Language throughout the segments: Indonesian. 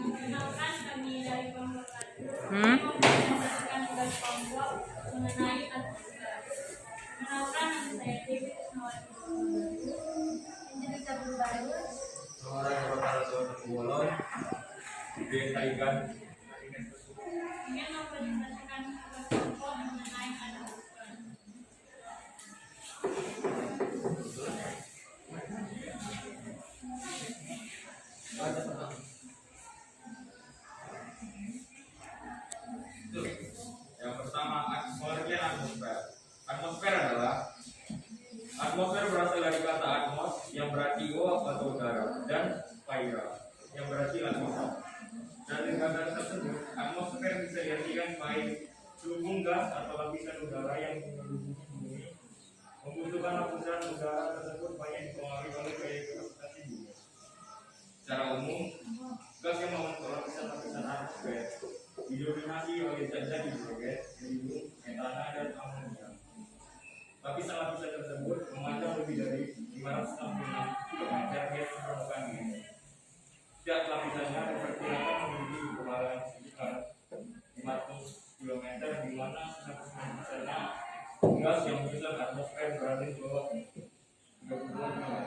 Kenalkan kami dari kelompok Hmm? menjelaskan tugas kelompok mengenai atmosfer. Kenalkan nama saya Dewi Kusmawati menjadi cabut baru. Orang yang berkata bolon, dia ikan. Ingin mempresentasikan tugas kelompok mengenai atmosfer. Yang pertama, atmosfer. Atmosfer adalah atmosfer berasal dari kata atmos yang berarti atau udara dan paira yang berarti atmosfer. Dari kata tersebut, atmosfer bisa diartikan baik selubung gas atau lapisan udara yang mengelilingi bumi. Membutuhkan lapisan udara tersebut banyak dipengaruhi oleh gaya gravitasi bumi. Secara umum, gas yang membentuk lapisan-lapisan atmosfer didominasi oleh zat-zat hidrogen, helium, metana, dan amonia. Lapisan-lapisan tersebut memanjang lebih dari 566 km di atas permukaan bumi. Setiap lapisannya diperkirakan memiliki ketebalan sekitar 500 km, di mana 99%-nya gas yang menyusun atmosfer berada di bawah 32 km.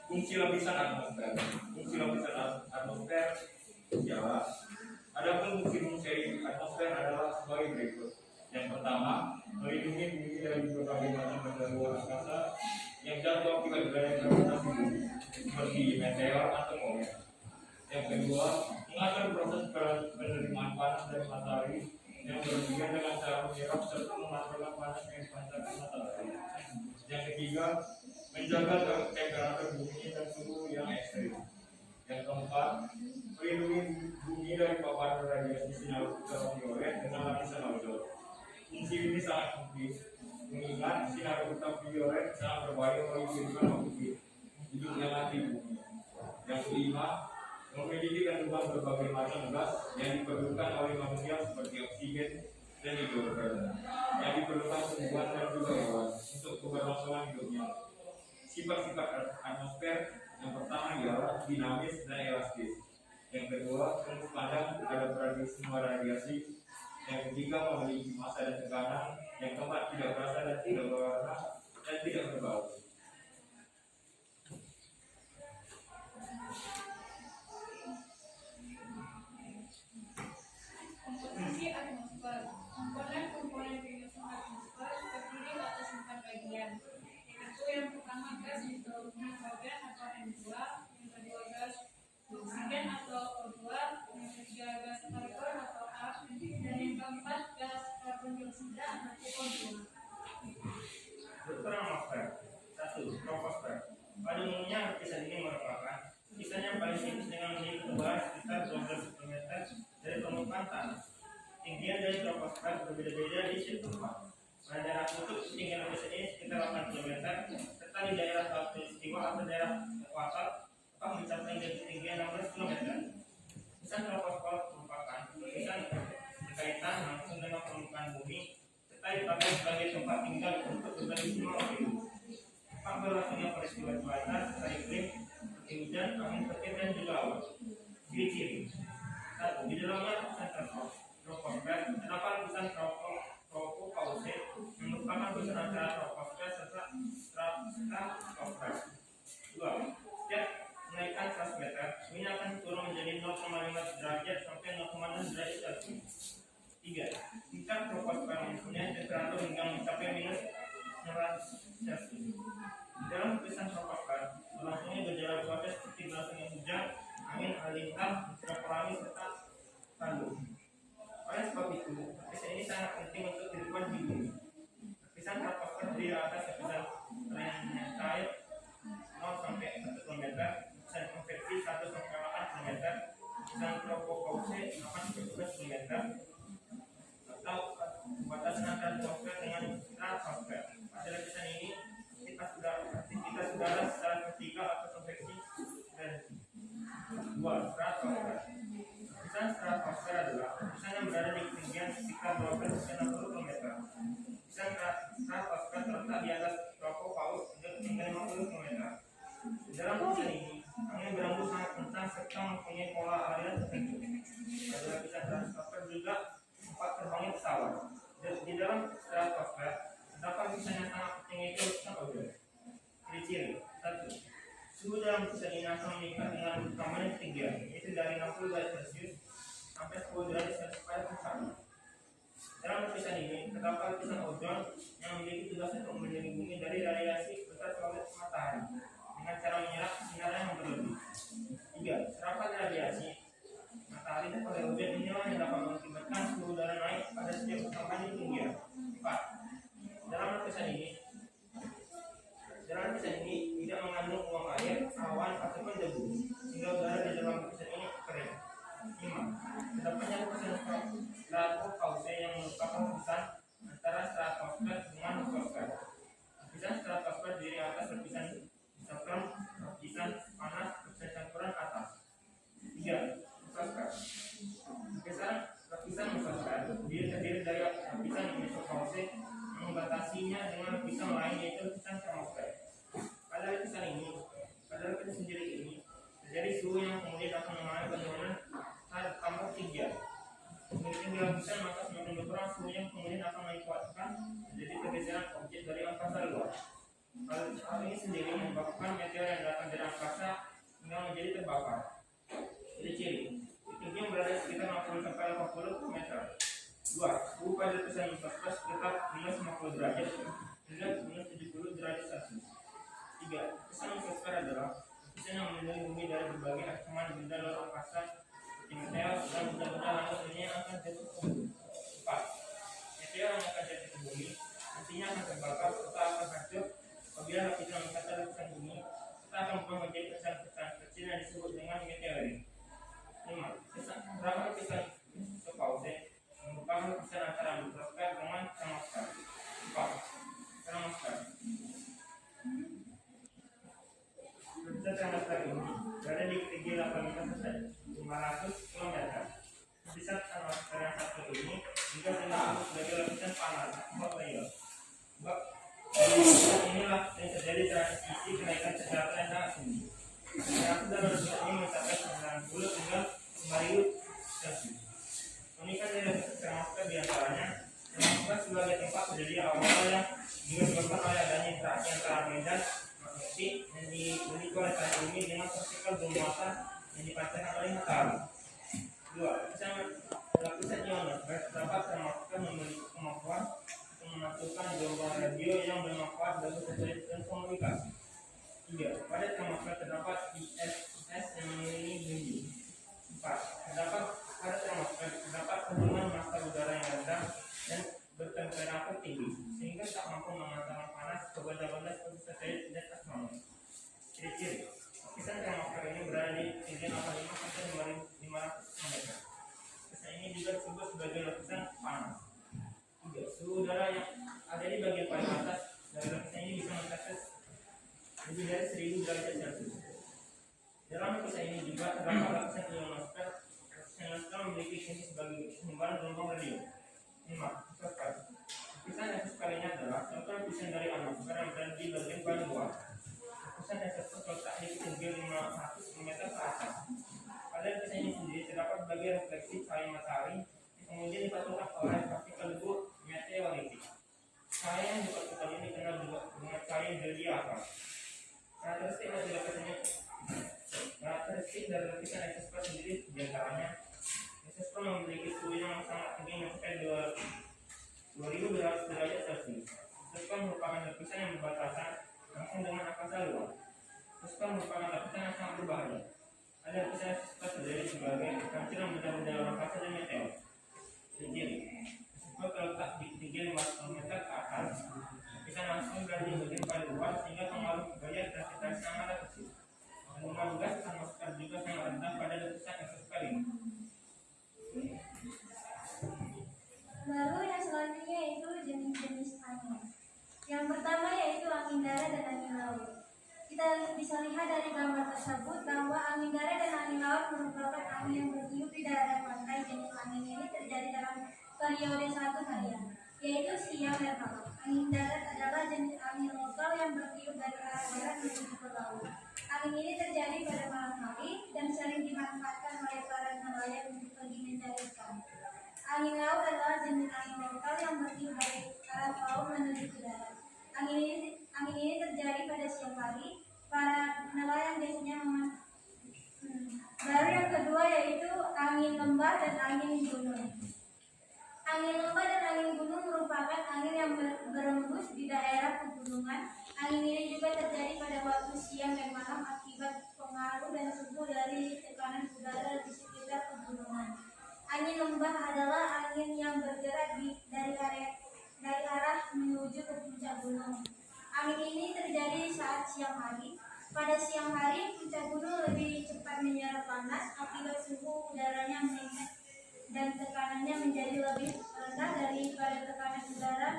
Fungsi lapisan atmosfer. Fungsi lapisan atmosfer ialah adapun fungsi atmosfer adalah sebagai berikut. Yang pertama, melindungi bumi dari berbagai macam benda luar angkasa yang jatuh akibat gaya gravitasi bumi, seperti meteor atau komet. Yang kedua, mengatur proses penerimaan panas dari matahari yang berlebihan dengan cara menyerap serta mengaturkan panas yang dipancarkan matahari. Yang ketiga, menjaga temperatur bumi dan suhu yang ekstrim. Yang keempat, melindungi bumi dari paparan radiasi sinar ultraviolet dengan lapisan ozon. Fungsi ini sangat penting, mengingat sinar ultraviolet sangat berbahaya bagi kehidupan makhluk hidup yang ada di bumi. Yang kelima, memiliki kandungan berbagai macam gas yang diperlukan oleh manusia seperti oksigen dan hidrogen yang diperlukan tumbuhan dan juga hewan untuk keberlangsungan hidupnya. Sifat-sifat atmosfer yang pertama ialah dinamis dan elastis. Yang kedua, tembus pandang terhadap semua radiasi. Yang ketiga, memiliki massa dan tekanan. Yang keempat, tidak berasa dan tidak berwarna dan tidak berbau. Komposisi atmosfer. Komponen-komponen penyusun atmosfer terdiri atas 4 bagian, yaitu yang pertama gas nitrogen atau N2, yang kedua gas oksigen atau O2, yang ketiga gas argon atau A, dan yang keempat gas karbon dioksida atau CO2. Struktur atmosfer. 1. Troposfer. Pada umumnya lapisan ini merupakan lapisan yang paling tipis dengan memiliki ketebalan sekitar 12 km dari permukaan tanah. Ketinggian dari troposfer berbeda-beda di setiap tempat. Pada daerah kutub, ketinggian lapisan ini sekitar 8 km, serta di daerah khatulistiwa atau daerah ekuator dapat mencapai ketinggian 16 km. Lapisan troposfer merupakan lapisan berkaitan langsung dengan permukaan bumi serta dipakai sebagai tempat tinggal untuk berbagai jenis hidup. Faktor berlangsungnya peristiwa cuaca serta iklim seperti hujan, angin petir, dan juga awan. Ciri-ciri. 1. Di dalamnya lapisan troposfer terdapat lapisan tropopause yang merupakan lapisan antara troposfer serta stratosfer. 2. Setiap kenaikan 100 meter, ini akan turun menjadi 0,5 derajat sampai 0,6 derajat Celcius. 3. Tingkat troposfer mempunyai temperatur hingga mencapai minus 600 Celcius. Di dalam lapisan troposfer, berlangsungnya gejala cuaca seperti berlangsungnya hujan, angin, halilintar, curah pelangi, serta tanduk. Oleh sebab itu, lapisan ini sangat penting untuk kehidupan di bumi. Lapisan troposfer terdiri atas lapisan cair 0 sampai 1 km, lapisan konveksi 1 sampai 8 km, lapisan tropopause 8 sampai 12 km, atau batasan antara troposfer dengan stratosfer. Pada lapisan ini, aktivitas udara secara vertikal atau konveksi dan 2. Stratosfer. Lapisan stratosfer adalah lapisan yang berada di ketinggian sekitar 12-60 km. Lapisan stratosfer terletak di atas tropopause dengan ketinggian 50 km. Di dalam lapisan ini, Angin berembus sangat kencang serta mempunyai pola aliran tertentu. Pada lapisan stratosfer juga tempat terbangnya pesawat. Di dalam stratosfer terdapat lapisan yang sangat tinggi yaitu lapisan ozon. Ciri-ciri 1. Suhu dalam lapisan ini akan meningkat dengan keutamaan yang ketinggian, yaitu dari 60 derajat Celcius sampai 10 derajat Celcius pada puncaknya. Dalam lapisan ini terdapat lapisan ozon yang memiliki tugas untuk melindungi bumi dari radiasi ultraviolet matahari dengan cara menyerap sinar yang berlebih. 3. Serapan radiasi matahari pada ozon inilah yang dapat mengakibatkan suhu udara naik pada setiap pertambahan di ketinggian. 4. Dalam lapisan ini tidak mengandung uap air, awan ataupun debu, sehingga udara di dalam lapisan ini kering. 5. Terdapatnya lapisan stratopause yang merupakan lapisan antara stratosfer dengan mesosfer. Lapisan stratosfer terdiri atas lapisan mesosfer, lapisan panas, lapisan campuran atas. 3. Mesosfer. Lapisan mesosfer terdiri dari lapisan mesopause yang membatasinya dengan lapisan lain yaitu lapisan termosfer. Pada lapisan sendiri ini terjadi suhu yang kemudian akan mengalami penurunan saat tambah ketinggian. Semakin tinggi lapisan maka semakin berkurang suhu yang kemudian akan mengakibatkan terjadi pergeseran objek dari angkasa luar. Hal ini sendiri menyebabkan meteor yang datang dari angkasa hingga menjadi terbakar. Ciri-ciri ketinggian berada sekitar 60 sampai 80 meter. 2. Suhu pada lapisan mesosfer sekitar minus 50 derajat hingga minus 70 derajat Celcius. 3. Lapisan mesosfer adalah lapisan yang melindungi bumi dari berbagai ancaman benda luar angkasa seperti meteor dan benda-benda langit lainnya yang akan jatuh ke bumi. 4. Meteor yang akan jatuh ke bumi nantinya akan terbakar serta akan hancur apabila lapisan menghantam lapisan bumi serta akan berubah menjadi pecahan-pecahan kecil yang disebut dengan meteorit. 5. Terdapat lapisan mesopause merupakan lapisan antara mesosfer dengan termosfer. 4. Termosfer. Lapisan termosfer ini berada di ketinggian 8.500 km. Lapisan termosfer yang satu ini juga disebut sebagai lapisan panas atau layer. Sebab inilah yang terjadi transisi kenaikan temperatur yang sangat tinggi. Temperatur dalam lapisan ini mencapai 90 hingga 5.000 Celcius. Unikan dari lapisan termosfer diantaranya termosfer sebagai tempat terjadi awal yang juga disebabkan oleh adanya interaksi antara medan magnetik yang dimiliki oleh planet bumi dengan partikel bermuatan yang dipancarkan oleh matahari. 2. Lapisan ionosfer terdapat termosfer memiliki kemampuan untuk memasukkan gelombang radio yang bermanfaat bagi satelit dan komunikasi. 3. Pada termosfer terdapat ISS yang mengelilingi bumi. 4. Terdapat pada termosfer terdapat kandungan massa udara yang rendah dan bertemperatur tinggi sehingga tak mampu mengantarkan panas ke benda-benda seperti satelit dan astronom. Ciri-ciri lapisan termosfer ini berada di ketinggian 85 sampai 500 meter. Lapisan ini juga disebut sebagai lapisan panas. 3. Suhu udara yang ada di bagian paling atas dari lapisan ini bisa mencapai lebih dari 1000 derajat Celcius. Dalam lapisan ini juga terdapat lapisan ionosfer. Lapisan ionosfer memiliki fungsi sebagai penyebaran gelombang radio. 5. Mesosfer. Lapisan mesosfer ini adalah contoh lapisan dari atmosfer yang berada di bagian paling bawah. Lapisan mesosfer terletak di ketinggian 500 meter ke atas. Pada lapisan ini sendiri terdapat bagian refleksi cahaya matahari yang kemudian dipantulkan oleh partikel debu meteoritik. Cahaya yang dipantulkan ini dikenal juga dengan cahaya zodiacal. Karakteristik dari lapisan mesosfer sendiri diantaranya mesosfer memiliki suhu yang sangat tinggi mencapai 2200 derajat Celcius. Mesosfer merupakan lapisan yang berbatasan langsung dengan angkasa luar. Mesosfer merupakan lapisan yang sangat berbahaya. Ada lapisan mesosfer terdiri sebagai pancaran benda-benda luar angkasa dan meteor. Ciri-ciri mesosfer terletak di ketinggian 500 meter ke atas. Lapisan langsung berada di bagian paling luar sehingga pengaruh gaya gravitasi sangatlah kecil. Kandungan gas atmosfer juga sangat rendah pada lapisan mesosfer ini. Lalu yang selanjutnya yaitu jenis-jenis angin. Yang pertama yaitu angin darat dan angin laut. Kita bisa lihat dari gambar tersebut bahwa angin darat dan angin laut merupakan angin yang bertiup di daerah pantai. Jenis angin ini terjadi dalam periode 1 harian, yaitu siang dan malam. Angin darat adalah jenis angin lokal yang bertiup dari arah barat menuju ke laut. Angin ini terjadi pada malam dimanfaatkan oleh para nelayan untuk pergi mencari ikan. Angin laut adalah jenis angin lokal yang bertiup dari arah laut menuju ke darat. Angin ini terjadi pada siang hari. Para nelayan biasanya baru yang kedua yaitu angin lembah dan angin gunung. Angin lembah dan angin gunung merupakan angin yang berembus di daerah pegunungan. Angin ini juga terjadi pada waktu siang dan malam akibat pengaruh dan suhu dari tekanan udara di sekitar pegunungan. Angin lembah adalah angin yang bergerak dari arah menuju ke puncak gunung. Angin ini terjadi saat siang hari. Pada siang hari, puncak gunung lebih cepat menyerap panas akibat suhu udaranya meningkat dan tekanannya menjadi lebih rendah daripada tekanan udara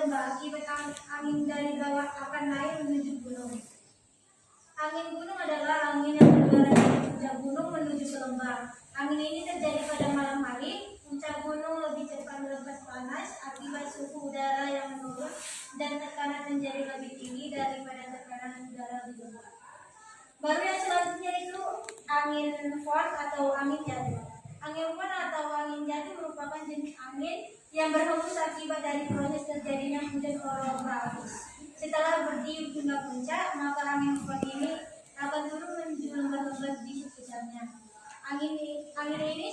lembah. Akibat angin dari bawah akan naik menuju gunung. Angin gunung adalah angin yang bergerak dari puncak gunung menuju ke lembah. Angin ini terjadi pada malam hari. Puncak gunung lebih cepat melepas panas akibat suhu udara yang menurun dan tekanan menjadi lebih tinggi daripada tekanan udara di lembah. Baru yang selanjutnya itu angin force atau angin jatuh. Angin force atau angin jatuh merupakan jenis angin yang berhembus akibat dari proses terjadinya hujan orografis. Setelah bertiup hingga puncak, maka angin force ini akan turun menuju lembah-lembah di sekitarnya. Angin ini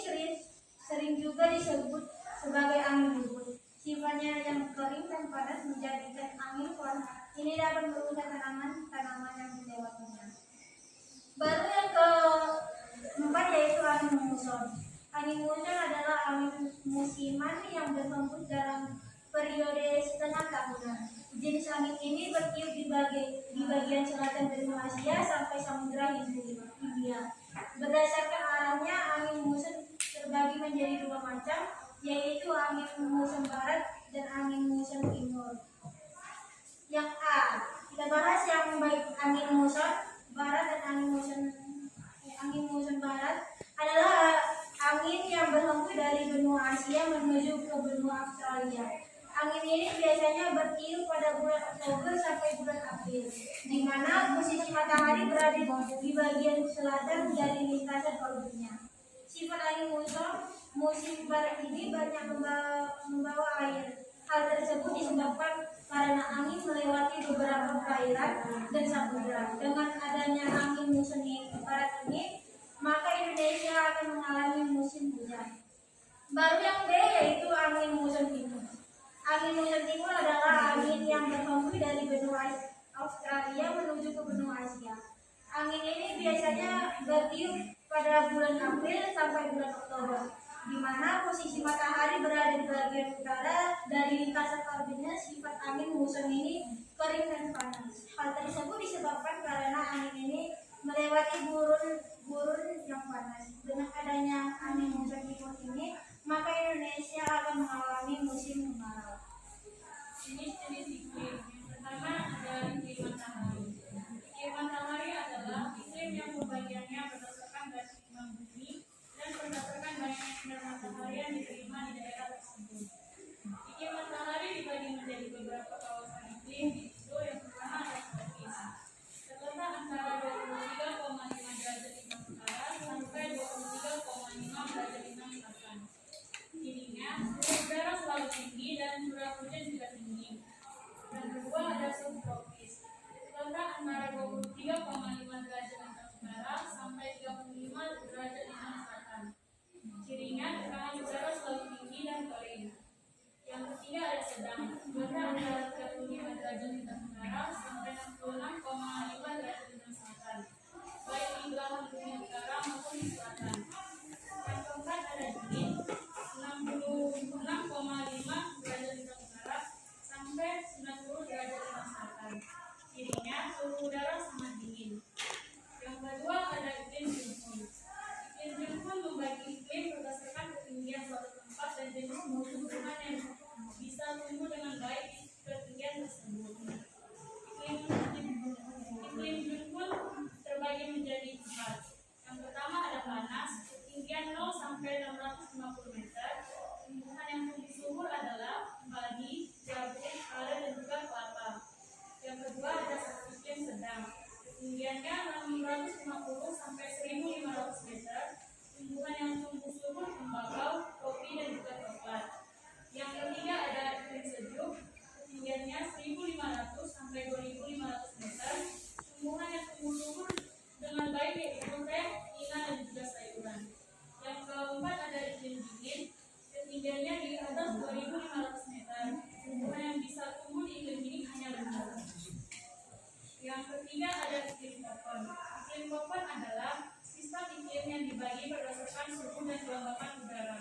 sering juga disebut sebagai angin lumpur. Sifatnya yang kering dan panas menjadikan angin force ini dapat merusak tanaman yang dilewatinya. Baru yang keempat yaitu angin muson. Angin muson adalah angin musiman yang berhembus dalam periode setengah tahunan. Jenis angin ini bertiup di bagian selatan benua Asia sampai Samudra Hindia. Berdasarkan arahnya, angin muson terbagi menjadi dua macam, yaitu angin muson barat dan angin muson timur. Yang A, kita bahas yang baik angin muson barat dan angin muson barat adalah angin yang berhembus dari benua Asia menuju ke benua Australia. Angin ini biasanya bertiup pada bulan Oktober sampai bulan April, di mana posisi matahari berada di bagian selatan dari lintasan orbitnya. Sifat angin musim barat ini banyak membawa air. Hal tersebut disebabkan karena angin melewati beberapa perairan dan samudra. Dengan adanya angin musim barat ini, maka Indonesia akan mengalami musim hujan. Baru yang B yaitu angin musim timur. Angin musim timur adalah angin yang berhembus dari benua Australia menuju ke benua Asia. Angin ini biasanya bertiup pada bulan April sampai bulan Oktober, di mana posisi matahari berada di bagian utara dari lintasan orbitnya. Sifat angin musim ini kering dan panas. Hal tersebut disebabkan karena angin ini melewati gurun yang panas. Dengan adanya angin musim timur ini, maka Indonesia akan mengalami musim kemarau. Jenis-jenis iklim. Yang pertama ada iklim matahari. Iklim matahari adalah iklim yang pembagiannya berdasarkan garis timbang bumi dan berdasarkan banyaknya sinar matahari yang diterima di daerah tersebut. Iklim matahari dibagi menjadi beberapa kawasan iklim. Di situ yang pertama ada tropis. Terletak antara 23,5 derajat Celcius sampai 24 950 sampai 1.500 meter, tumbuhan yang tumbuh subur tembakau, kopi, dan juga coklat. Yang ketiga ada iklim sejuk, ketinggiannya 1.500 sampai 2.500 meter, tumbuhan yang tumbuh subur dengan baik yaitu teh, ina, dan juga sayuran. Yang keempat ada iklim dingin, ketinggiannya di atas 2.500 meter, tumbuhan yang bisa tumbuh di iklim ini hanya lembu. Yang ketiga ada iklim kokon. Iklim kokon adalah sistem iklim yang dibagi berdasarkan suhu dan kelembapan udara.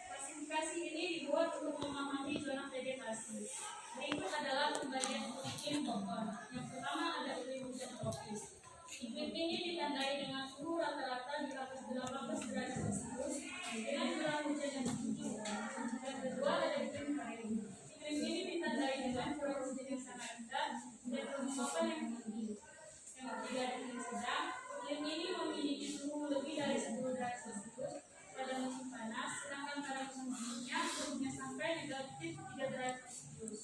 Klasifikasi ini dibuat untuk memahami zona vegetasi. Berikut adalah pembagian iklim kokon. Yang pertama ada iklim hujan tropis. Iklim ini ditandai dengan suhu rata-rata di atas 18 derajat Celcius dengan curah hujan yang tinggi. Yang kedua ada iklim kering. Iklim ini ditandai dengan curah hujan yang sangat rendah dan kelembapan yang tinggi. Yang ketiga ada iklim sedang. Iklim ini memiliki suhu lebih dari 10 derajat Celcius pada musim panas, sedangkan pada musim dinginnya suhunya sampai negatif 3 derajat Celcius.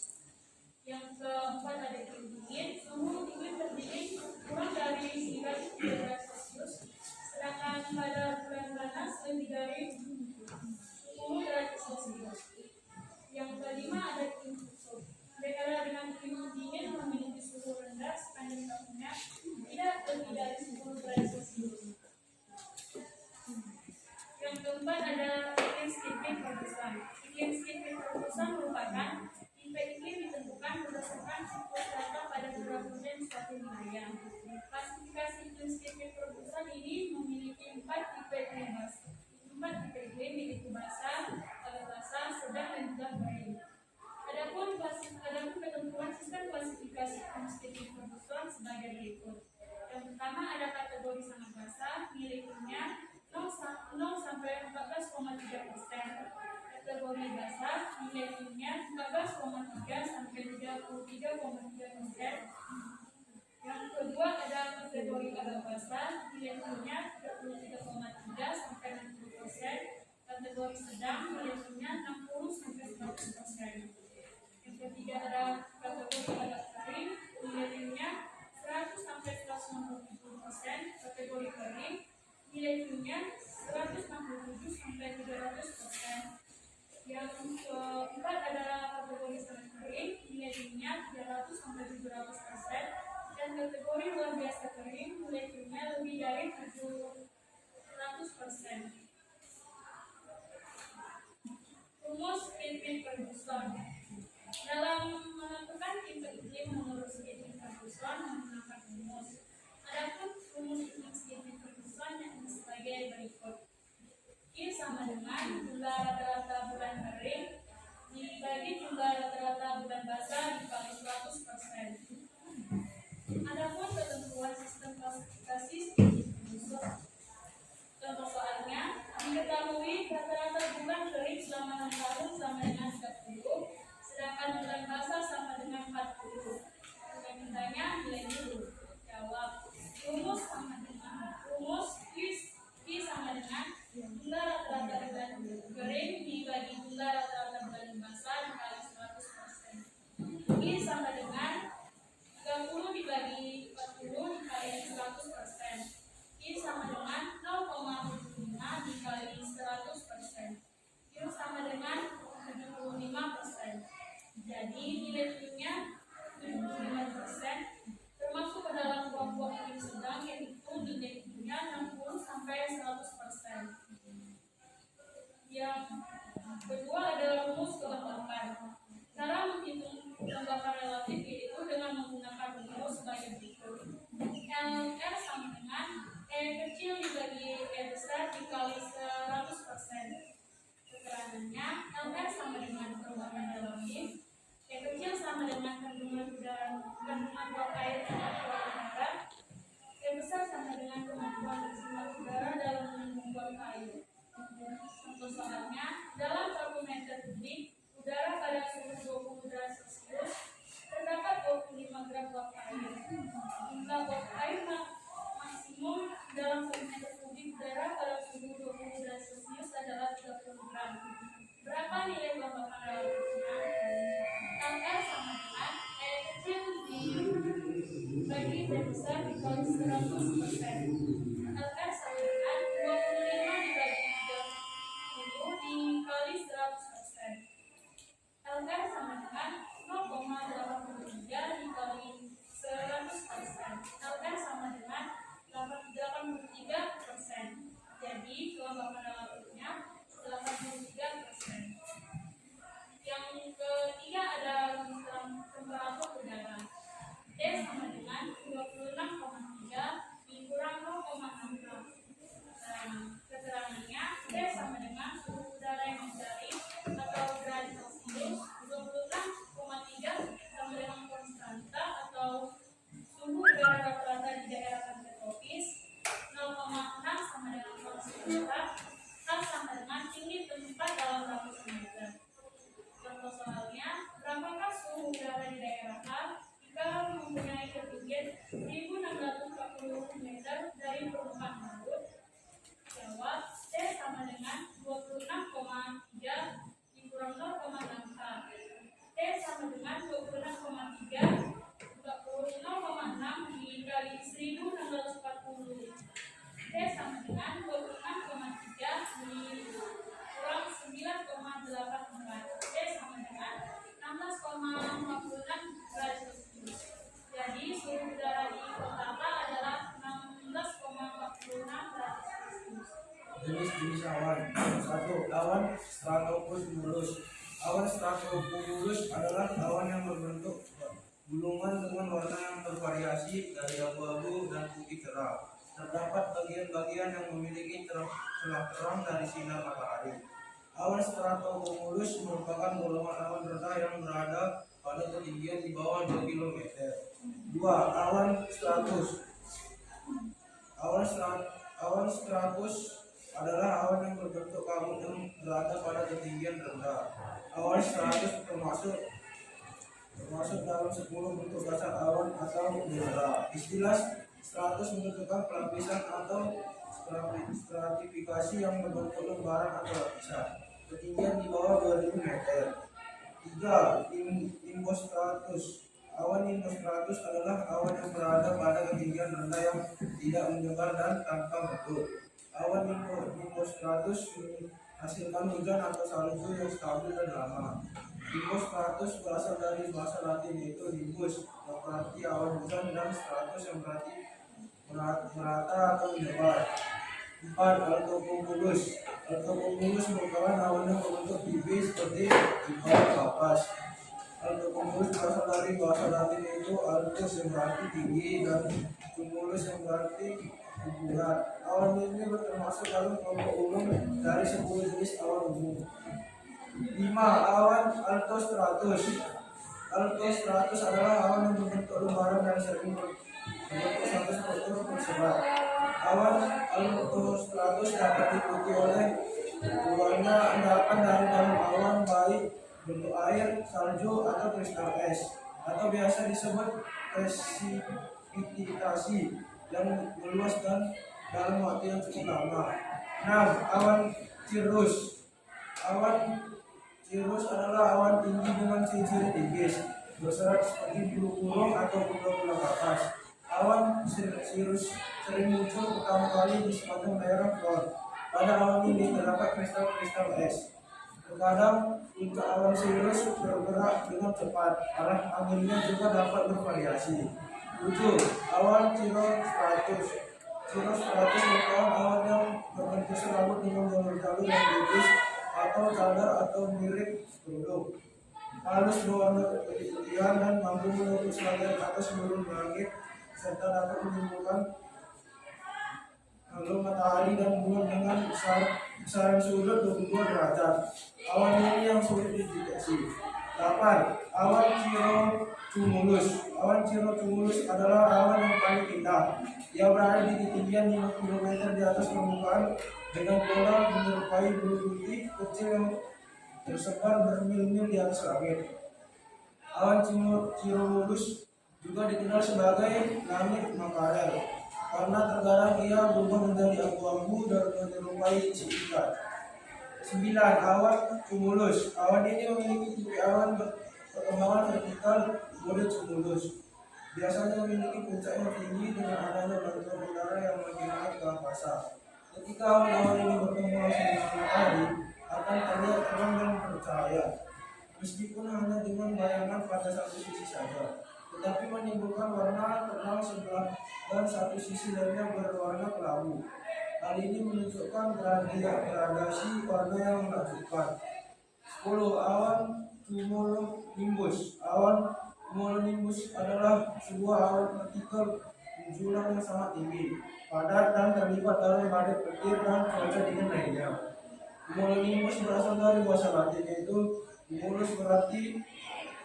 Yang keempat ada iklim dingin. Suhu iklim terdingin kurang dari negatif 3 derajat Celcius, sedangkan pada bulan panas lebih dari 10 derajat Celcius. Yang kelima ada iklim kutub. Daerah dengan iklim dingin memiliki suhu rendah sepanjang tahunnya tidak lebih dari 10 derajat Celcius. Yang keempat ada iklim sirkuit perbusan. Iklim sirkuit perbusan merupakan tipe iklim ditentukan berdasarkan siklus data pada curah hujan suatu wilayah. Klasifikasi iklim sirkuit perbusan ini memiliki 4 tipe iklim basah. 4 tipe iklim yaitu basah, agak basah, sedang, dan juga kering. Adapun ketentuan sistem klasifikasi iklim sirkuit perbusan sebagai berikut. Yang pertama ada kategori sangat basah, nilai iklimnya 0 sampai 14,3%. Kategori basah, nilai iklimnya 14,3 sampai 33,3%. Yang kedua ada kategori agak basah, nilai iklimnya 33,3 sampai 60%. Kategori sedang, nilai iklimnya 60 sampai 100%. Yang ketiga ada kategori agak kering, nilai iklimnya 100 sampai 160%. Kategori kering, nilai iklimnya 167 sampai 300%. Yang keempat ada kategori sangat kering, nilai iklimnya 300 sampai 700%. Dan kategori luar biasa kering, nilai iklimnya lebih dari 700%. Rumus iklim Ferguson. Dalam menentukan tipe iklim menurut iklim Ferguson menggunakan rumus. Adapun rumus iklim Ferguson yang sebagai berikut. I sama dengan jumlah rata-rata bulan kering dibagi jumlah rata-rata bulan basah dikali 100%. Adapun ketentuan sistem klasifikasi iklim Ferguson. Contoh soalnya, diketahui rata-rata bulan kering selama 6 tahun sama dengan 30, sedangkan bulan basah sama dengan 40. Jika ditanya, nilai dulu. Jawab. Rumus sama dengan I sama dengan jumlah rata-rata bulan kering dibagi jumlah rata-rata bulan basah dikali 100%. I sama dengan 30 dibagi 40 dikali 100%. I sama dengan 0,75 dikali 100%. I sama dengan 75%. Jadi nilai iklimnya 75%, termasuk ke dalam kelompok iklim sedang, yaitu nilai iklimnya 60 sampai 100%. Yang kedua adalah rumus kelembapan. Cara menghitung kelembapan relatif yaitu dengan menggunakan rumus sebagai berikut. LR sama dengan E kecil dibagi E besar dikali 100%. Keterangannya, LR sama dengan kelembapan relatif, E kecil sama dengan kandungan uap air dalam udara, E besar sama dengan kemampuan maksimal udara dalam mengandung uap air. Contoh soalnya, dalam 1 meter kubik udara pada suhu 20 derajat Celcius terdapat 25 gram uap air. Jumlah uap air maksimum dalam 1 meter kubik udara pada suhu 20 derajat Celcius adalah 30 gram. Berapa nilai kelembapan relatifnya? LR sama dengan E kecil dibagi E besar dikali 100%. meter dari permukaan laut? Jawab, T sama dengan 26,3 dikurang 0,64. T sama dengan 26,3 0,6 dikali 1640. T sama dengan 26,3 dikurang 9,84. T sama dengan 16,56 derajat Celcius. Jadi suhu udara di kota A adalah 16,46 derajat Celcius. Jenis-jenis awan. 1. Awan stratocumulus. Awan stratocumulus adalah awan yang berbentuk gulungan dengan warna yang bervariasi dari abu-abu dan putih cerah. Terdapat bagian-bagian yang memiliki celah terang dari sinar matahari. Awan stratocumulus merupakan golongan awan rendah yang berada pada ketinggian di bawah 2 km. 2. Awan stratus. Awan stratus adalah awan yang berbentuk kabut yang berada pada ketinggian rendah. Awan stratus termasuk dalam 10 bentuk dasar awan atau udara. Istilah stratus menunjukkan pelapisan atau stratifikasi yang berbentuk lembaran atau lapisan. Ketinggian di bawah 2000 meter. 3. Nimbostratus. Awan nimbostratus adalah awan yang berada pada ketinggian rendah yang tidak menyebar dan tanpa bentuk. Awan nimbostratus menghasilkan hujan atau salju yang stabil dan lama. Nimbostratus berasal dari bahasa Latin yaitu nimbus yang berarti awan hujan dan stratus yang berarti merata atau menyebar. 4. Altocumulus. Altocumulus merupakan awan yang berbentuk tipis seperti ibarat kapas. Altocumulus berasal dari bahasa Latin yaitu altus yang berarti tinggi dan cumulus yang berarti guguran. Awan ini termasuk dalam kelompok umum dari 10 jenis awan umum. 5. Awan altostratus. Altostratus adalah awan yang berbentuk lembaran dan sering berbentuk satu struktur tersebar. Awan altostratus dapat diikuti oleh keluarnya endapan dari dalam awan baik bentuk air, salju, atau kristal es, atau biasa disebut presipitasi yang meluas dan dalam waktu yang cukup lama. 6. Awan cirrus. Awan cirrus adalah awan tinggi dengan ciri-ciri tipis, berserat seperti bulu burung atau bola-bola kapas. Awan cirrus sering muncul pertama kali di sepanjang daerah Flor. Pada awan ini terdapat kristal-kristal es. Terkadang puncak awan cirrus bergerak dengan cepat. Arah anginnya juga dapat bervariasi. 7. Awan cirrostratus. Cirrostratus merupakan awan yang berbentuk serabut dengan jalur-jalur yang tipis atau cadar atau mirip kerudung. Halus berwarna keputihan dan mampu menutup sebagian atas seluruh langit serta dapat menimbulkan halo matahari dan bulan dengan besaran sudut 22 derajat. Awan ini yang sulit dideteksi. 8. Awan cirrocumulus. Awan cirrocumulus adalah awan yang paling indah. Ia berada di ketinggian 5 km di atas permukaan dengan pola menyerupai bulu putih kecil yang tersebar bermil-mil di atas langit. Awan cirrocumulus juga dikenal sebagai langit makarel karena terkadang ia berubah menjadi abu-abu dan menyerupai ikan. 9. Awan cumulus. Awan ini memiliki tipe awan perkembangan vertikal mode cumulus. Biasanya memiliki puncak yang tinggi dengan adanya bantuan udara yang makin naik ke angkasa. Ketika awan-awan ini bertemu langsung dengan matahari, akan terlihat terang dan bercahaya, meskipun hanya dengan bayangan pada satu sisi saja, tetapi menimbulkan warna terang sebelah dan satu sisi lainnya berwarna kelabu. Hal ini menunjukkan gradasi warna yang menakjubkan. 10. Awan cumulonimbus. Awan cumulonimbus adalah sebuah awan partikel menjulang yang sangat tinggi, padat dan terlibat dalam badai petir dan cuaca dingin lainnya. Cumulonimbus berasal dari bahasa Latin yaitu cumulus berarti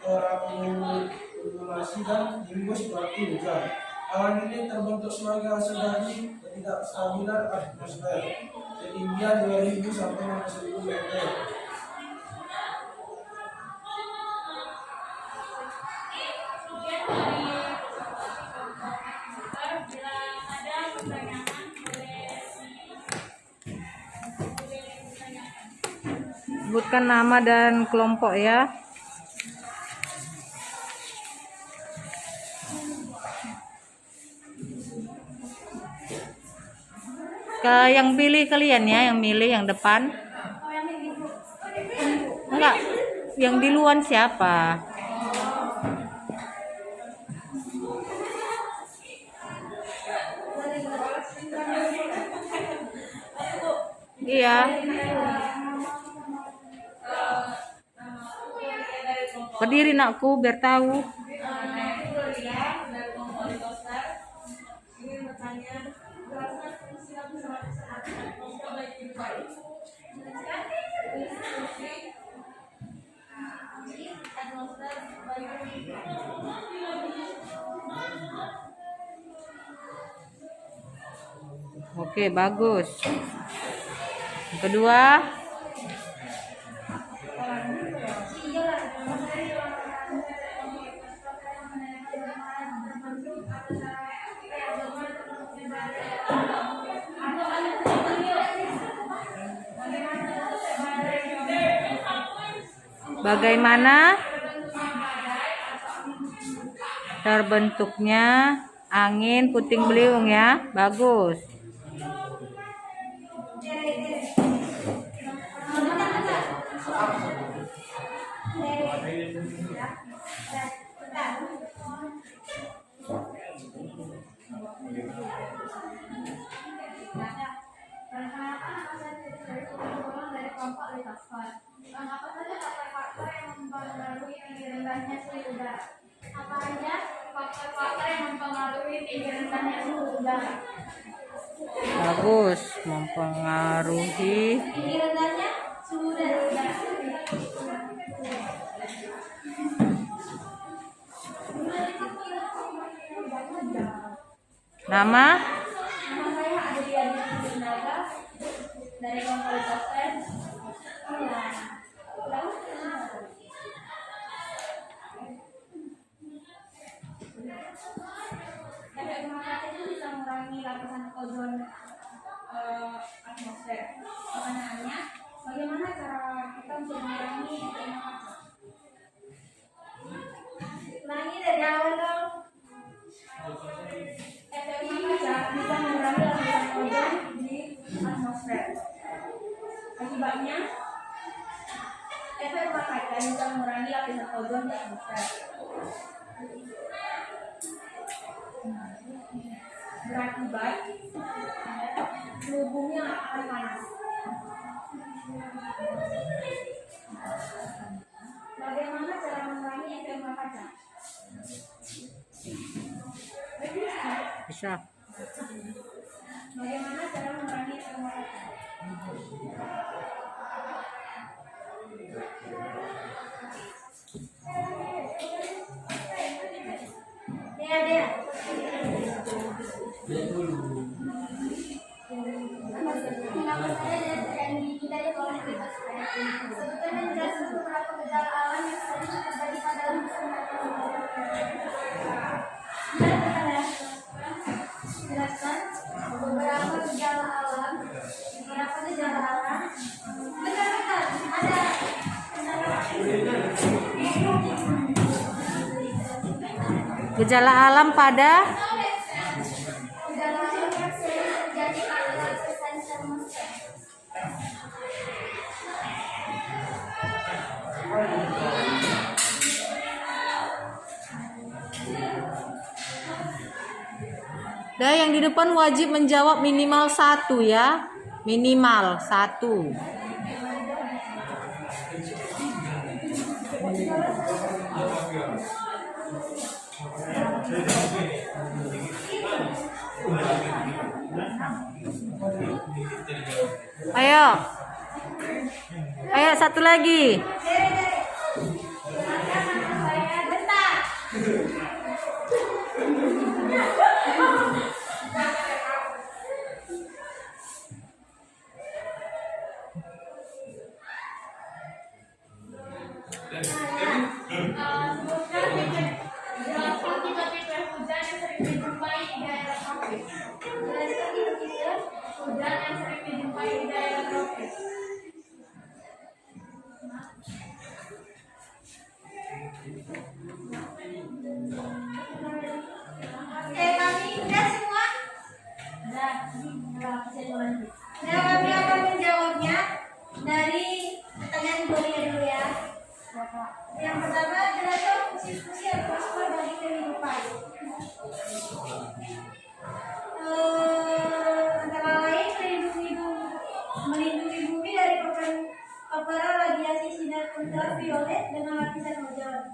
terakumulasi dan nimbus berarti hujan. Awan ini terbentuk sebagai hasil dari ketidakstabilan atmosfer ketinggian 2000 sampai 1000 meter. Kemudian dari bila ada ditanyakan boleh ditanyakan. Sebutkan nama dan kelompok ya. Yang pilih kalian ya, yang milih yang depan. Oh, yang ini Bu. Enggak, yang di luar siapa? Iya. Berdiri nakku biar tahu. Oke, bagus. Yang kedua, bagaimana terbentuknya angin puting beliung ya? Bagus. Apa saja faktor-faktor yang mempengaruhi tinggi rendahnya suhu udara? Apa aja faktor-faktor yang mempengaruhi tinggi rendahnya suhu udara? Bagus, mempengaruhi. Tinggi rendahnya suhu udara. Nama? Nama saya Adriana Gundaga dari Komunitas Pers. Efek rumah kaca itu bisa mengurangi lapisan ozon atmosfer. Pertanyaannya, bagaimana cara kita untuk mengurangi efek rumah kaca? Ulangi dari awal dong. Efek rumah kaca bisa mengurangi lapisan ozon di atmosfer. Akibatnya, efek rumah kaca bisa mengurangi lapisan ozon di atmosfer. Berakibat suhu bumi akan panas. Bagaimana cara mengurangi efek rumah kaca? Bisa. Bagaimana cara mengurangi efek rumah kaca? Dea. Nama saya Dea dari Komunitas Pers. Sebetulnya menjelaskan beberapa gejala alam yang sering terjadi pada lapisan atmosfer. Jelaskan beberapa gejala alam. Bentar. Ada. Gejala alam pada Gejala alam yang sering terjadi pada lapisan atmosfer. Dan yang di depan wajib menjawab minimal 1 ya. Minimal 1. Ayo. Ayo satu lagi. Bentar. Akibat hujan yang sering dijumpai di daerah tropis. ultraviolet dengan lapisan ozon.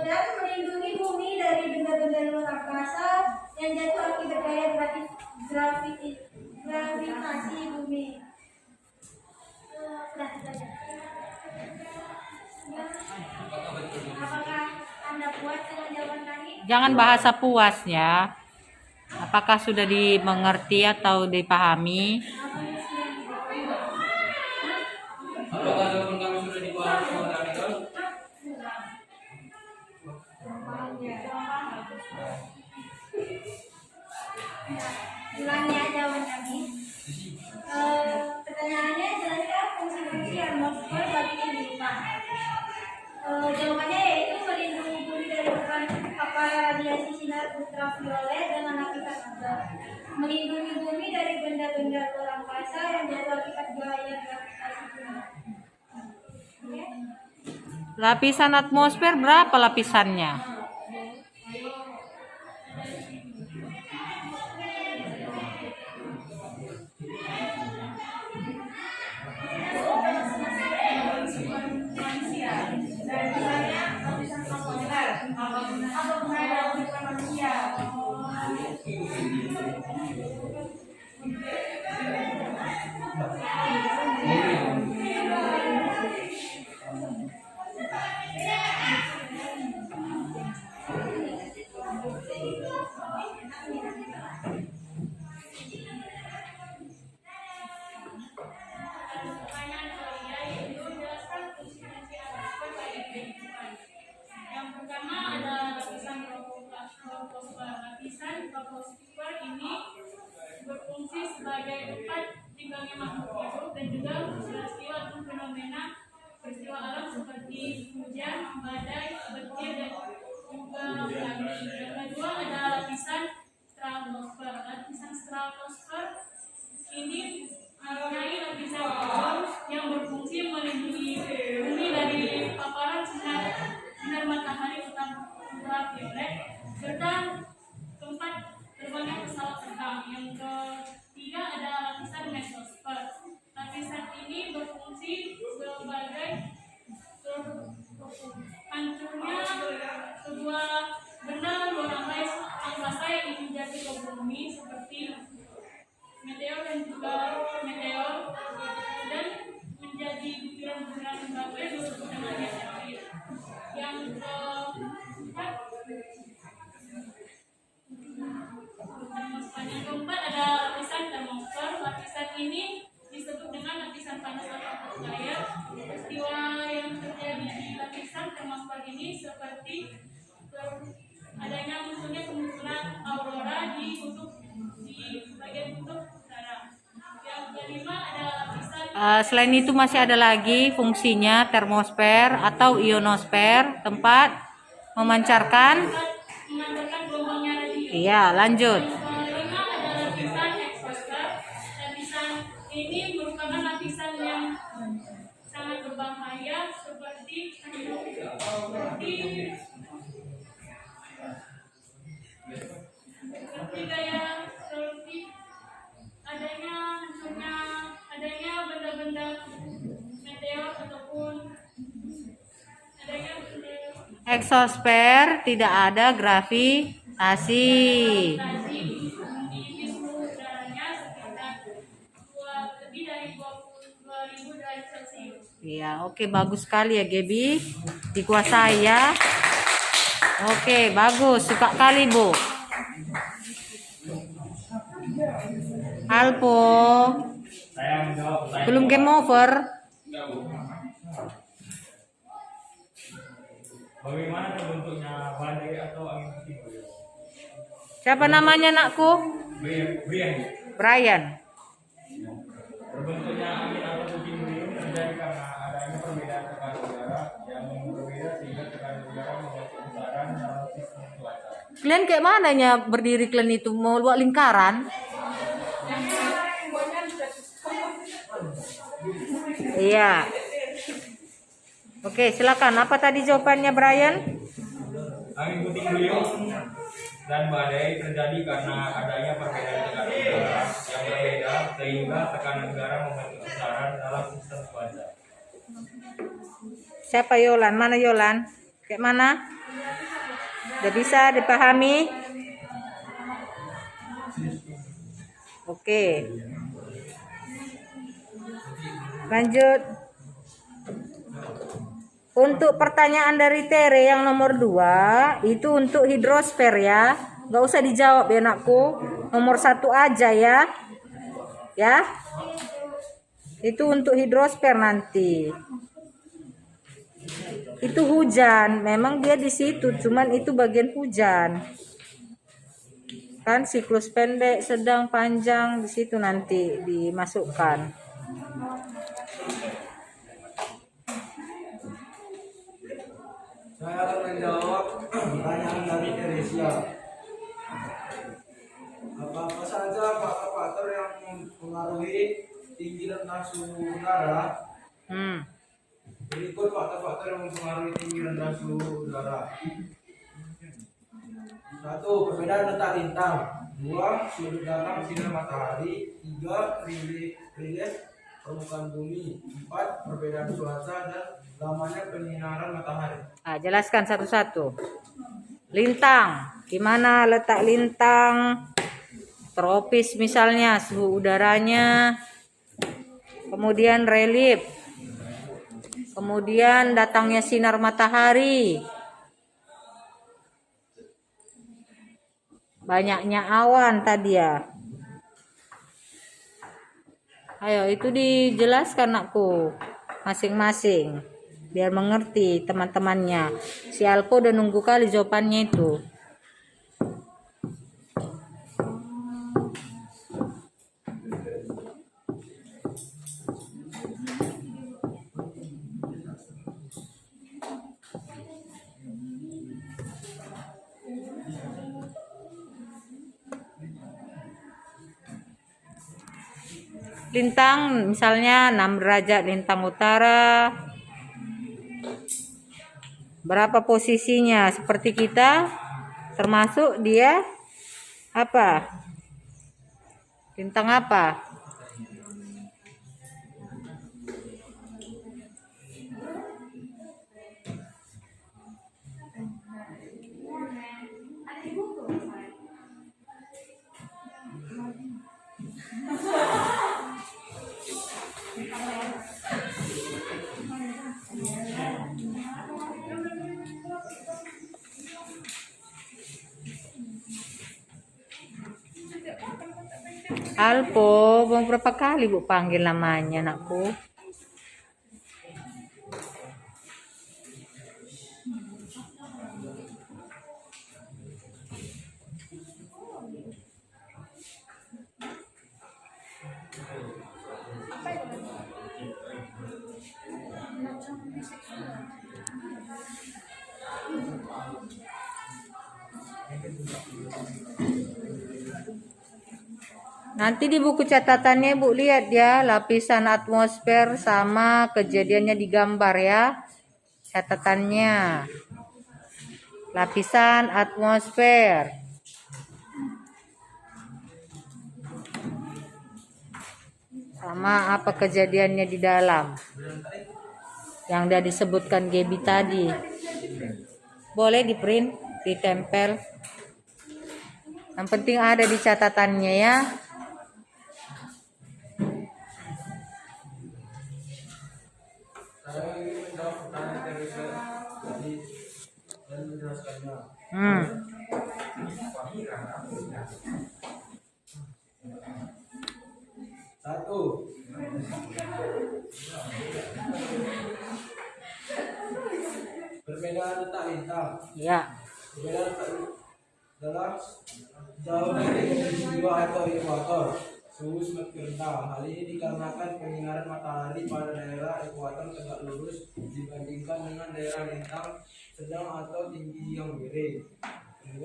Dan melindungi bumi dari benda-benda luar angkasa yang jatuh akibat gaya gravitasi bumi. Sudah itu saja. Ya. Apakah Anda puas dengan jawaban kami? Jangan bahasa puasnya. Apakah sudah dimengerti atau dipahami? Apakah jawaban kami sudah dipahami oleh Anda? Ulangi aja jawaban kami. Pertanyaannya jelaskan fungsi-fungsi atmosfer bagi kehidupan. Jawabannya yaitu melindungi bumi dari paparan radiasi sinar ultraviolet dengan lapisan ozon, melindungi bumi dari benda-benda luar angkasa yang jatuh akibat gaya gravitasi bumi. Oke? Lapisan atmosfer berapa lapisannya? Yang pertama ada lapisan troposfer. Lapisan troposfer ini berfungsi sebagai tempat tinggalnya makhluk hidup dan juga peristiwa atau fenomena peristiwa alam seperti hujan, badai, petir dan juga angin. Yang kedua ada lapisan stratosfer. Lapisan stratosfer ini mempunyai lapisan ozon yang berfungsi melindungi bumi dari paparan sinar matahari ultraviolet serta tempat terbangnya pesawat terbang. Yang ketiga ada lapisan mesosfer. Lapisan ini berfungsi sebagai hancurnya sebuah benda luar angkasa yang ingin jatuh ke bumi seperti meteor dan juga meteor dan menjadi butiran-butiran batu yang disebut dengan meteorit. Yang keempat ada lapisan termosfer. Lapisan ini disebut dengan lapisan panas atau ultraviolet. Peristiwa yang terjadi di lapisan termosfer ini seperti adanya munculnya kemunculan aurora di bagian kutub utara. Yang kelima ada lapisan Selain itu masih ada lagi fungsinya termosfer atau ionosfer, tempat memancarkan. mengantarkan gelombangnya radio. Iya, lanjut. Yang kelima ada lapisan eksosfer. Lapisan ini merupakan lapisan yang sangat berbahaya seperti adanya benda-benda meteor ataupun adanya Eksosfer tidak ada gravitasi. di suhu udaranya sekitar lebih dari 22.000 derajat Celcius. Iya, oke, bagus sekali ya Gebi. Dikuasai ya. Oke, bagus. Suka kali, Bu. Alpo. Saya menjawab pertanyaan. Belum game over. Enggak, Bu. Bagaimana bentuknya badai atau angin puting beliung? Siapa namanya nakku? Brian. Brian. Terbentuknya angin atau puting beliung terjadi karena adanya perbedaan tekanan udara yang berbeda sehingga tekanan udara membuat kebesaran dalam sistem cuaca. Kalian kayak mananya berdiri kalian itu? Mau buat lingkaran? Iya. Oke, silakan. Apa tadi jawabannya Brian? Angin puting beliung dan badai terjadi karena adanya perbedaan tekanan udara yang berbeda sehingga tekanan udara membentuk kebesaran dalam sistem cuaca. Siapa Yolan? Mana Yolan? Kayak mana? Udah bisa dipahami? Oke. Lanjut. Untuk pertanyaan dari Tere yang nomor 2, itu untuk hidrosfer ya. Nggak usah dijawab ya anakku. Nomor 1 aja ya. Ya. Itu untuk hidrosfer nanti. Itu hujan. Memang dia di situ, cuman itu bagian hujan. Kan siklus pendek, sedang, panjang di situ nanti dimasukkan. Saya akan menjawab pertanyaan dari Teresia. Apa-apa saja faktor yang mempengaruhi tinggi rendah suhu udara? Berikut faktor-faktor yang mempengaruhi tinggi rendah suhu udara. 1. Perbedaan letak lintang. 2. Sudut datang sinar matahari. 3. Relief permukaan bumi. 4. Perbedaan cuaca dan lamanya penyinaran matahari. Jelaskan satu-satu. Lintang, gimana letak lintang? Tropis misalnya, suhu udaranya. Kemudian relief. Kemudian datangnya sinar matahari. Banyaknya awan tadi ya. Ayo itu dijelaskan anakku masing-masing biar mengerti teman-temannya. Si Alpo udah nunggu kali jawabannya itu. Lintang misalnya 6 derajat lintang utara. Berapa posisinya? Seperti kita termasuk dia apa? Lintang apa? Alpo, mau berapa kali Bu panggil namanya anakku? Nanti di buku catatannya Bu lihat ya lapisan atmosfer sama kejadiannya digambar ya. Catatannya. Lapisan atmosfer. Sama apa kejadiannya di dalam. Yang udah disebutkan Gaby tadi. Boleh di print, ditempel. Yang penting ada di catatannya ya. Saya ingin menjawab pertanyaan Teresia tadi dan menjelaskannya. Satu. Perbedaan letak lintang. Ya. Perbedaan letak dalam jauh dari jiwa atau ekuator. Suhu semakin rendah. Hal ini dikarenakan penyinaran matahari pada daerah ekuator tegak lurus dibandingkan dengan daerah lintang sedang atau tinggi yang miring. 2.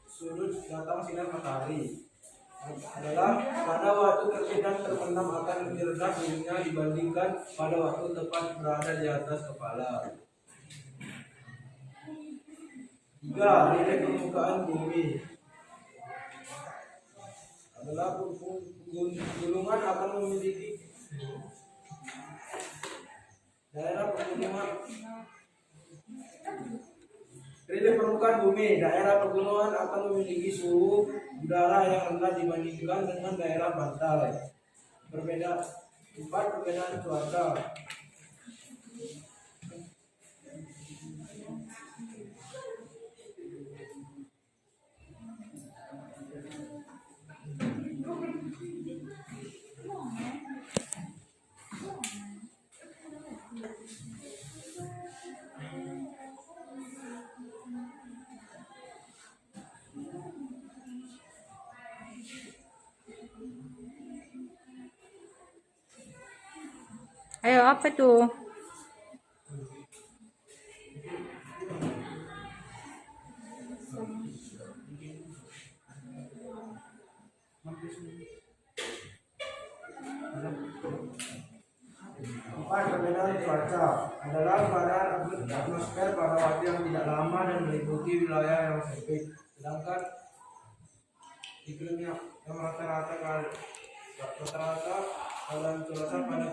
Sudut datang sinar matahari adalah pada waktu terbit dan terbenam akan lebih rendah suhunya dibandingkan pada waktu tepat berada di atas kepala. 3. Nilai permukaan bumi adalah gulungan akan memiliki Daerah pegunungan. Relief permukaan bumi. Daerah pegunungan akan memiliki suhu udara yang rendah dibandingkan dengan daerah pantai. Perbedaan cuaca. Ayo, apa tuh? Perbedaan cuaca adalah keadaan atmosfer pada waktu yang tidak lama dan meliputi wilayah yang sempit, sedangkan iklim yang rata-rata keadaan cuaca pada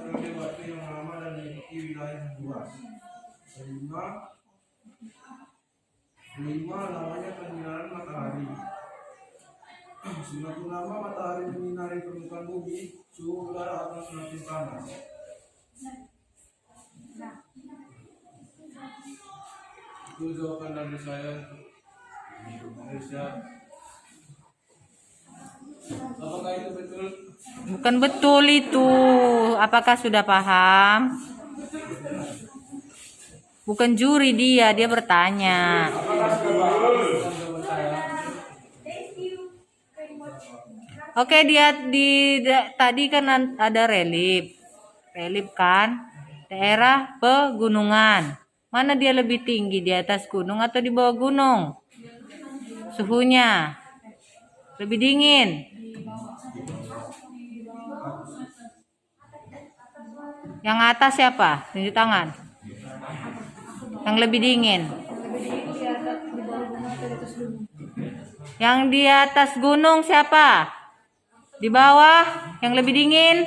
periode waktu yang lama dan meliputi wilayah yang luas. Kelima, lamanya penyinaran matahari. Semakin lama matahari menyinari permukaan bumi, suhu udara akan semakin panas. Itu jawaban dari saya untuk Indonesia. Apakah itu betul? Bukan betul itu. Apakah sudah paham? Bukan juri dia bertanya. Apakah sudah paham dengan jawaban saya? Oke, tadi kan ada relief kan, daerah pegunungan. Mana dia lebih tinggi, di atas gunung atau di bawah gunung? Suhunya lebih dingin. Yang atas siapa? Tunjuk tangan. Yang lebih dingin. Yang di atas gunung siapa? Di bawah yang lebih dingin.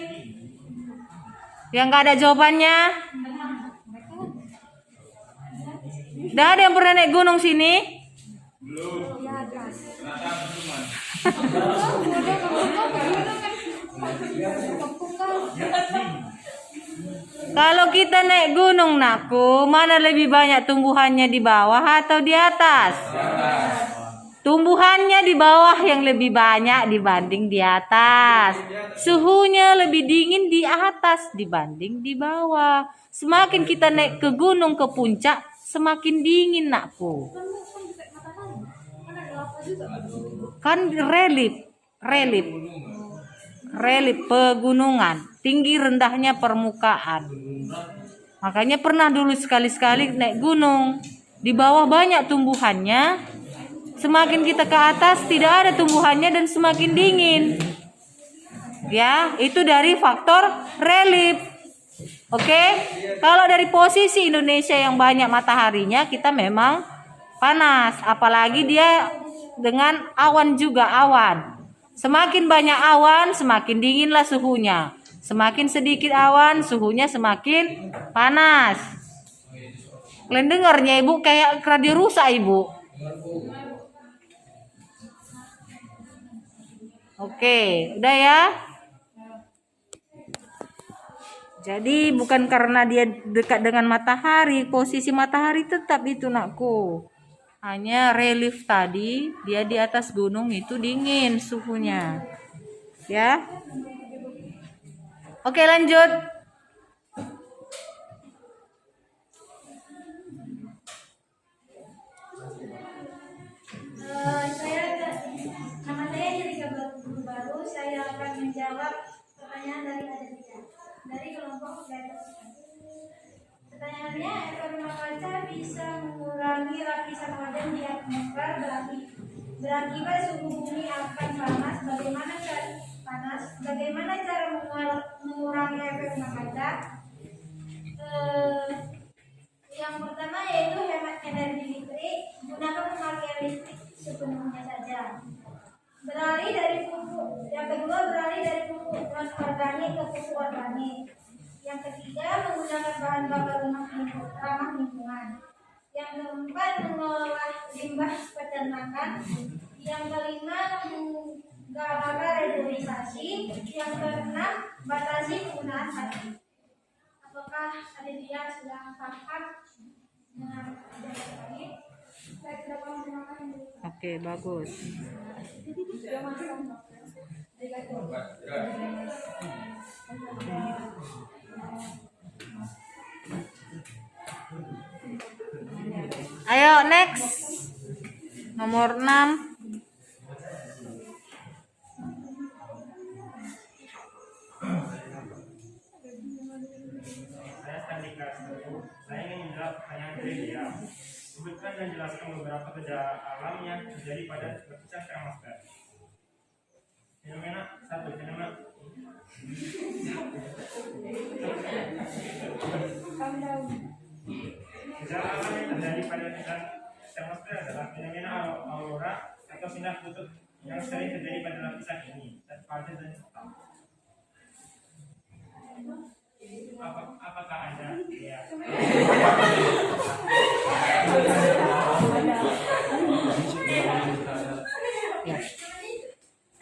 Yang gak ada jawabannya. Udah ada yang pernah naik gunung sini? Belum. Kalau kita naik gunung, nakku, mana lebih banyak tumbuhannya, di bawah atau di atas? Tumbuhannya di bawah yang lebih banyak dibanding di atas. Suhunya lebih dingin di atas dibanding di bawah. Semakin kita naik ke gunung, ke puncak, semakin dingin, nakku. Kan relief pegunungan, tinggi rendahnya permukaan. Makanya pernah dulu sekali-sekali naik gunung, di bawah banyak tumbuhannya, semakin kita ke atas tidak ada tumbuhannya dan semakin dingin. Ya, itu dari faktor relief. Oke, kalau dari posisi Indonesia yang banyak mataharinya, kita memang panas, apalagi dia dengan awan juga awan. Semakin banyak awan, semakin dinginlah suhunya. Semakin sedikit awan, suhunya semakin panas. Kalian dengarnya, Ibu, kayak radio rusak, Ibu. Oke, udah ya. Jadi bukan karena dia dekat dengan matahari, posisi matahari tetap itu, nakku. Hanya relief tadi, dia di atas gunung itu dingin suhunya. Ya. Oke, lanjut. Nama saya Jessica Baru. Saya akan menjawab pertanyaan dari Aditya dari kelompok belajar. Pertanyaannya, efek rumah kaca bisa mengurangi lapisan ozon di atmosfer, berakibat suhu bumi akan panas. Bagaimana cara mengurangi efek rumah kaca? Yang pertama yaitu hemat energi listrik, gunakan pemakaian listrik sepenuhnya saja. Beralih dari pupuk. Yang kedua, beralih dari pupuk non organik ke pupuk organik. Yang ketiga, menggunakan bahan bakar ramah lingkungan. Yang keempat, mengolah limbah peternakan. Yang kelima, menggalakkan reboisasi. Yang keenam, batasi penggunaan plastik. Apakah Adelia sudah paham dengan penjelasan ini? Saya tidak paham menggunakan ini. Oke, bagus. Ayo next. Nomor 6. Saya Standika Seru. Saya ingin menjawab pertanyaan trivia. Sebutkan dan jelaskan beberapa kejadian alam yang terjadi pada lapisan termosfer. Fenomena 1. Fenomena gejala alam yang terjadi pada lapisan termosfer adalah fenomena aurora atau sinar kutub yang sering terjadi pada lapisan ini, pada dan tetap. Apakah ada? Ya. Ya.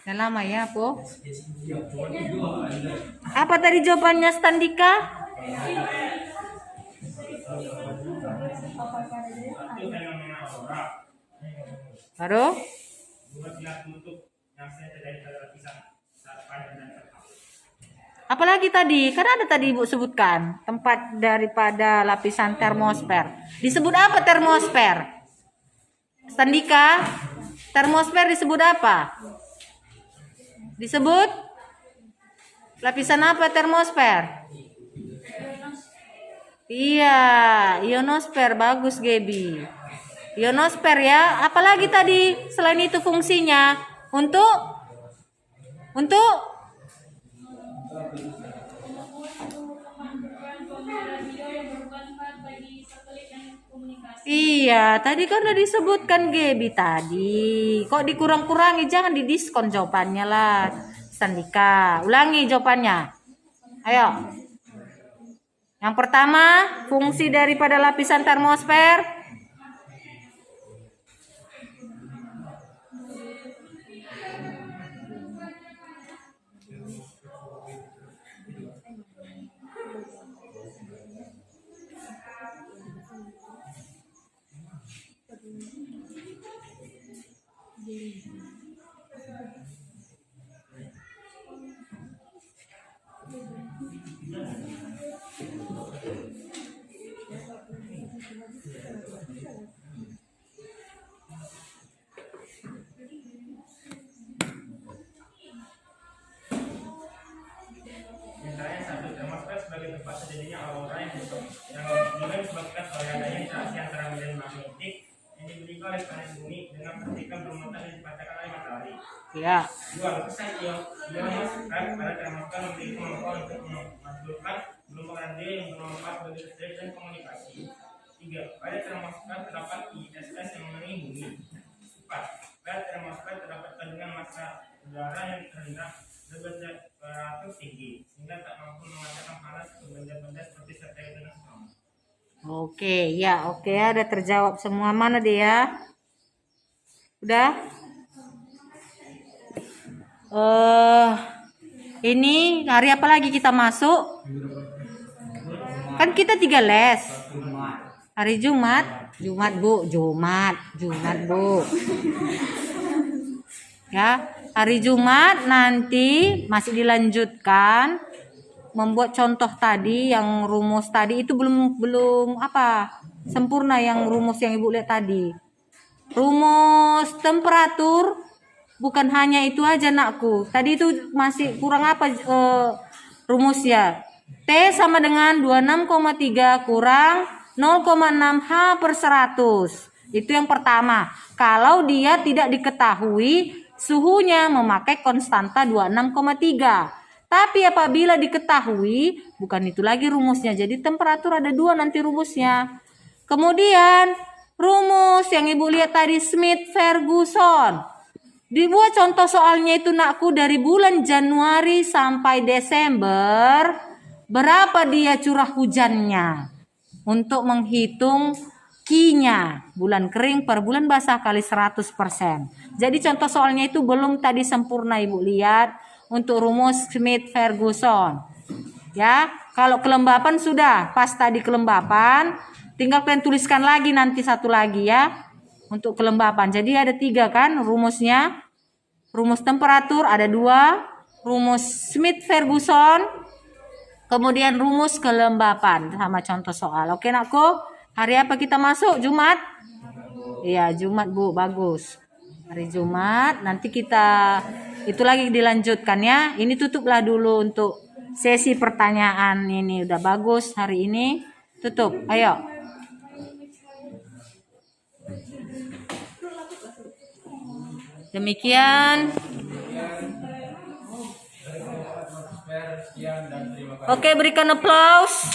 Udah lama ya, Po. Apa tadi jawabannya, Standika? Satu, fenomena aurora. Baru? Dua, sinar kutub yang sering terjadi pada lapisan pada dan tetap. Apalagi tadi, kan ada tadi Ibu sebutkan tempat daripada lapisan termosfer. Disebut apa termosfer? Standika, termosfer disebut apa? Disebut lapisan apa termosfer? Iya, ionosfer. Bagus, Gebi. Ionosfer ya. Apalagi tadi selain itu fungsinya untuk iya, tadi kan udah disebutkan Gebi tadi. Kok dikurang-kurangi? Jangan didiskon jawabannya lah. Standika, ulangi jawabannya. Ayo. Yang pertama, fungsi daripada lapisan termosfer. Misalnya satu, termosfer sebagai tempat terjadinya aurora yang juga disebabkan oleh adanya interaksi antara medan magnetik yang dimiliki oleh planet bumi dengan partikel bermuatan yang dipancarkan oleh matahari. Ya. Dua, lapisan ionosfer pada termosfer memiliki kemampuan untuk memantul gelombang radio yang bermanfaat bagi listrik dan komunikasi. Tiga, pada termosfer terdapat ISS yang mengelilingi bumi. Empat, pada termosfer terdapat kandungan massa udara yang rendah beratur tinggi sehingga tak mampu mengatakan panas ke benda-benda seperti satelit dan astronom. Oke, ya, oke, ada terjawab semua. Mana dia? Udah? Ini hari apa lagi kita masuk? Kan kita 3 les. Hari Jumat, Bu. Jumat, Bu. Ya, hari Jumat nanti masih dilanjutkan membuat contoh tadi yang rumus tadi itu belum apa sempurna yang rumus yang Ibu lihat tadi. Rumus temperatur bukan hanya itu aja nakku. Tadi itu masih kurang apa rumusnya? T sama dengan 26,3 kurang 0,6 H per 100. Itu yang pertama. Kalau dia tidak diketahui suhunya memakai konstanta 26,3. Tapi apabila diketahui, bukan itu lagi rumusnya. Jadi temperatur ada 2 nanti rumusnya. Kemudian rumus yang Ibu lihat tadi Smith-Ferguson. Dibuat contoh soalnya itu nakku dari bulan Januari sampai Desember. berapa dia curah hujannya. Untuk menghitung Q-nya, bulan kering per bulan basah kali 100%. Jadi contoh soalnya itu belum tadi sempurna Ibu lihat untuk rumus Smith-Ferguson. Ya, kalau kelembapan sudah, pas tadi kelembapan, tinggal kalian tuliskan lagi nanti satu lagi ya. Untuk kelembapan. Jadi ada 3 kan rumusnya. Rumus temperatur ada 2, rumus Smith-Ferguson, kemudian rumus kelembapan sama contoh soal. Oke nakku, hari apa kita masuk? Jumat? Iya Jumat Bu, bagus. Hari Jumat, nanti kita itu lagi dilanjutkan ya. Ini tutuplah dulu untuk sesi pertanyaan ini. Udah bagus hari ini. Tutup, ayo. Demikian. Sekian dan terima kasih. Oke, berikan applause.